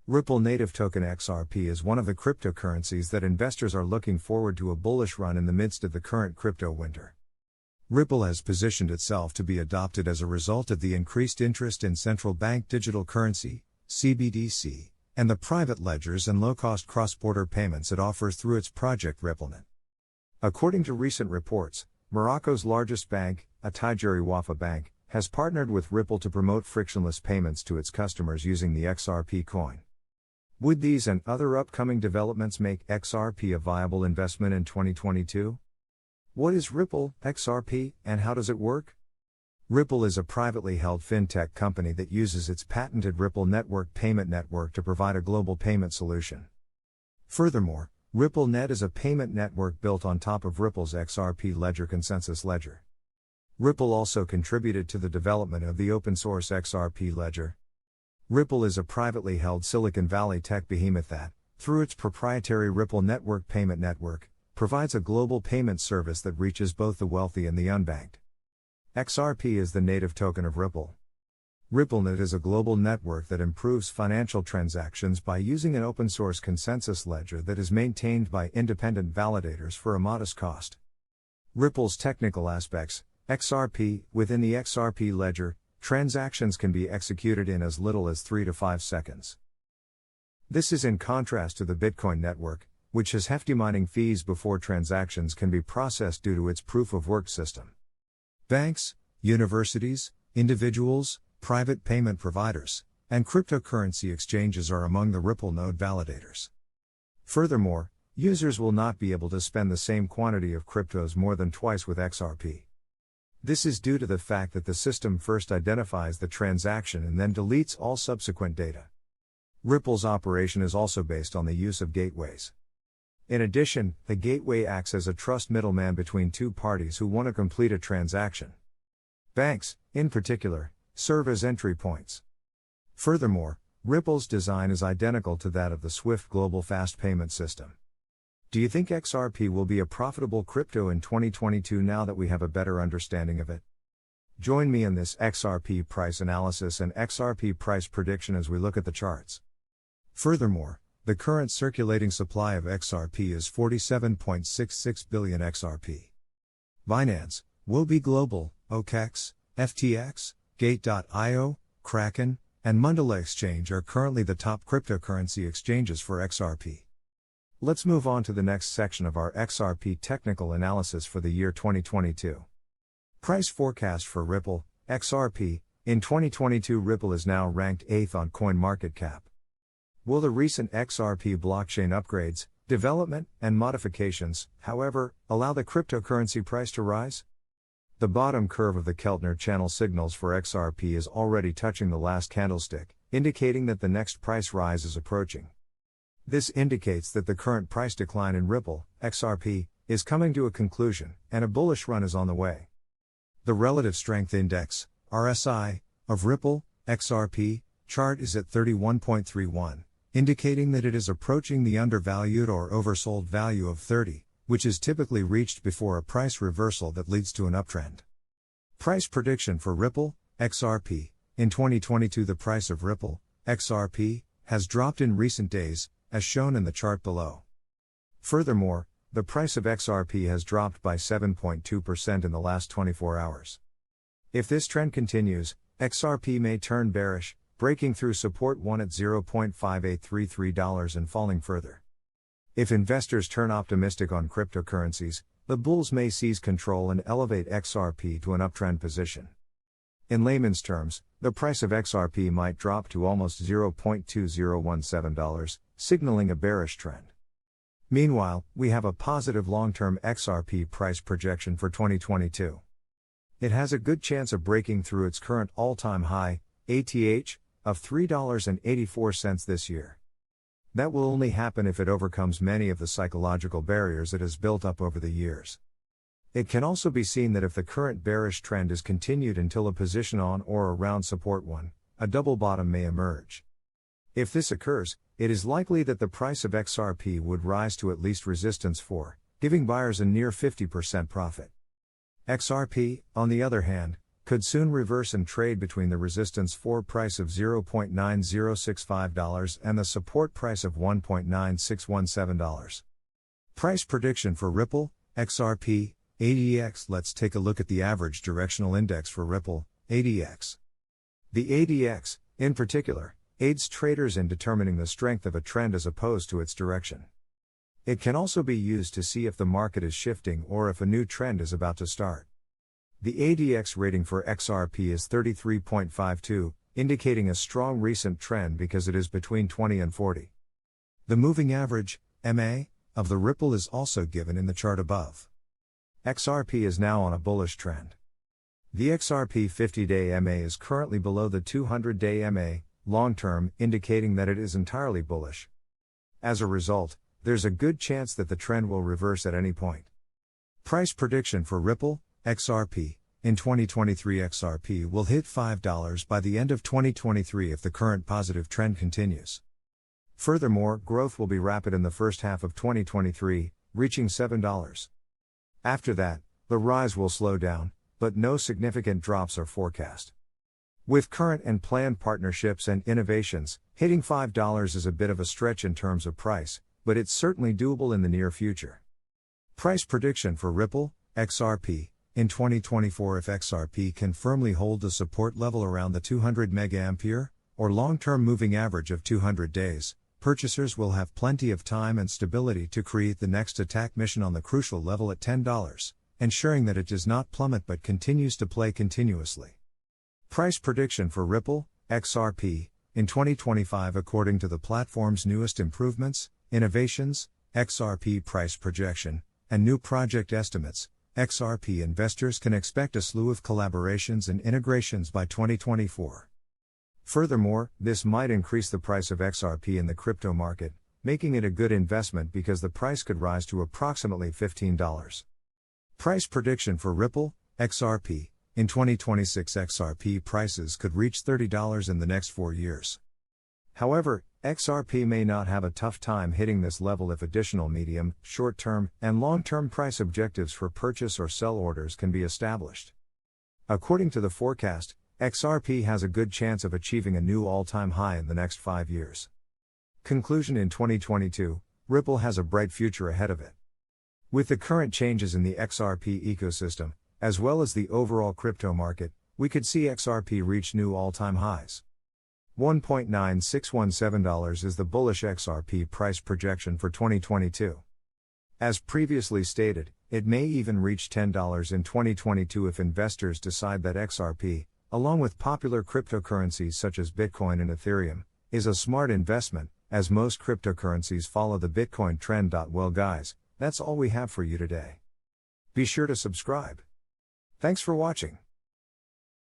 Ripple native token XRP is one of the cryptocurrencies that investors are looking forward to a bullish run in the midst of the current crypto winter. Ripple has positioned itself to be adopted as a result of the increased interest in central bank digital currency, CBDC, and the private ledgers and low-cost cross-border payments it offers through its project RippleNet. According to recent reports, Morocco's largest bank, Attijari Wafa Bank, has partnered with Ripple to promote frictionless payments to its customers using the XRP coin. Would these and other upcoming developments make XRP a viable investment in 2022? What is Ripple, XRP, and how does it work? Ripple is a privately held fintech company that uses its patented Ripple Network payment network to provide a global payment solution. Furthermore, RippleNet is a payment network built on top of Ripple's XRP ledger consensus ledger. Ripple also contributed to the development of the open-source XRP ledger. Ripple is a privately held Silicon Valley tech behemoth that, through its proprietary Ripple Network payment network, provides a global payment service that reaches both the wealthy and the unbanked. XRP is the native token of Ripple. RippleNet is a global network that improves financial transactions by using an open-source consensus ledger that is maintained by independent validators for a modest cost. Ripple's technical aspects: XRP, within the XRP ledger, transactions can be executed in as little as 3 to 5 seconds. This is in contrast to the Bitcoin network, which has hefty mining fees before transactions can be processed due to its proof-of-work system. Banks, universities, individuals, private payment providers, and cryptocurrency exchanges are among the Ripple node validators. Furthermore, users will not be able to spend the same quantity of cryptos more than twice with XRP. This is due to the fact that the system first identifies the transaction and then deletes all subsequent data. Ripple's operation is also based on the use of gateways. In addition, the gateway acts as a trust middleman between two parties who want to complete a transaction. Banks, in particular, serve as entry points. Furthermore, Ripple's design is identical to that of the SWIFT global fast payment system. Do you think XRP will be a profitable crypto in 2022 now that we have a better understanding of it? Join me in this XRP price analysis and XRP price prediction as we look at the charts. Furthermore, the current circulating supply of XRP is 47.66 billion XRP. Binance, Wobi Global, OKEx, FTX, Gate.io, Kraken, and Mandala Exchange are currently the top cryptocurrency exchanges for XRP. Let's move on to the next section of our XRP technical analysis for the year 2022. Price forecast for Ripple, XRP. In 2022, Ripple is now ranked 8th on CoinMarketCap. Will the recent XRP blockchain upgrades, development, and modifications, however, allow the cryptocurrency price to rise? The bottom curve of the Keltner channel signals for XRP is already touching the last candlestick, indicating that the next price rise is approaching. This indicates that the current price decline in Ripple, XRP, is coming to a conclusion, and a bullish run is on the way. The Relative Strength Index, RSI, of Ripple, XRP, chart is at 31.31, indicating that it is approaching the undervalued or oversold value of 30, which is typically reached before a price reversal that leads to an uptrend. Price prediction for Ripple, XRP. In 2022, the price of Ripple, XRP, has dropped in recent days, as shown in the chart below. Furthermore, the price of XRP has dropped by 7.2% in the last 24 hours. If this trend continues, XRP may turn bearish, breaking through support 1 at $0.5833 and falling further. If investors turn optimistic on cryptocurrencies, the bulls may seize control and elevate XRP to an uptrend position. In layman's terms, the price of XRP might drop to almost $0.2017, signaling a bearish trend. Meanwhile, we have a positive long-term XRP price projection for 2022. It has a good chance of breaking through its current all-time high, ATH, of $3.84 this year. That will only happen if it overcomes many of the psychological barriers it has built up over the years. It can also be seen that if the current bearish trend is continued until a position on or around support 1, a double bottom may emerge. If this occurs, it is likely that the price of XRP would rise to at least resistance 4, giving buyers a near 50% profit. XRP, on the other hand, could soon reverse and trade between the resistance floor price of $0.9065 and the support price of $1.9617. Price prediction for Ripple, XRP, ADX. Let's take a look at the average directional index for Ripple, ADX. The ADX, in particular, aids traders in determining the strength of a trend as opposed to its direction. It can also be used to see if the market is shifting or if a new trend is about to start. The ADX rating for XRP is 33.52, indicating a strong recent trend because it is between 20 and 40. The moving average, MA, of the Ripple is also given in the chart above. XRP is now on a bullish trend. The XRP 50-day MA is currently below the 200-day MA, long-term, indicating that it is entirely bullish. As a result, there's a good chance that the trend will reverse at any point. Price prediction for Ripple, XRP. In 2023, XRP will hit $5 by the end of 2023 if the current positive trend continues. Furthermore, growth will be rapid in the first half of 2023, reaching $7. After that, the rise will slow down, but no significant drops are forecast. With current and planned partnerships and innovations, hitting $5 is a bit of a stretch in terms of price, but it's certainly doable in the near future. Price prediction for Ripple, XRP. In 2024, if XRP can firmly hold the support level around the 200 mA or long-term moving average of 200 days, purchasers will have plenty of time and stability to create the next attack mission on the crucial level at $10, ensuring that it does not plummet but continues to play continuously. Price prediction for Ripple, XRP. In 2025, according to the platform's newest improvements, innovations, XRP price projection, and new project estimates, XRP investors can expect a slew of collaborations and integrations by 2024. Furthermore, this might increase the price of XRP in the crypto market, making it a good investment because the price could rise to approximately $15. Price prediction for Ripple, XRP. In 2026, XRP prices could reach $30 in the next 4 years. However, XRP may not have a tough time hitting this level if additional medium, short-term, and long-term price objectives for purchase or sell orders can be established. According to the forecast, XRP has a good chance of achieving a new all-time high in the next 5 years. Conclusion: in 2022, Ripple has a bright future ahead of it. With the current changes in the XRP ecosystem, as well as the overall crypto market, we could see XRP reach new all-time highs. $1.9617 is the bullish XRP price projection for 2022. As previously stated, it may even reach $10 in 2022 if investors decide that XRP, along with popular cryptocurrencies such as Bitcoin and Ethereum, is a smart investment, as most cryptocurrencies follow the Bitcoin trend. Well guys, that's all we have for you today. Be sure to subscribe. Thanks for watching.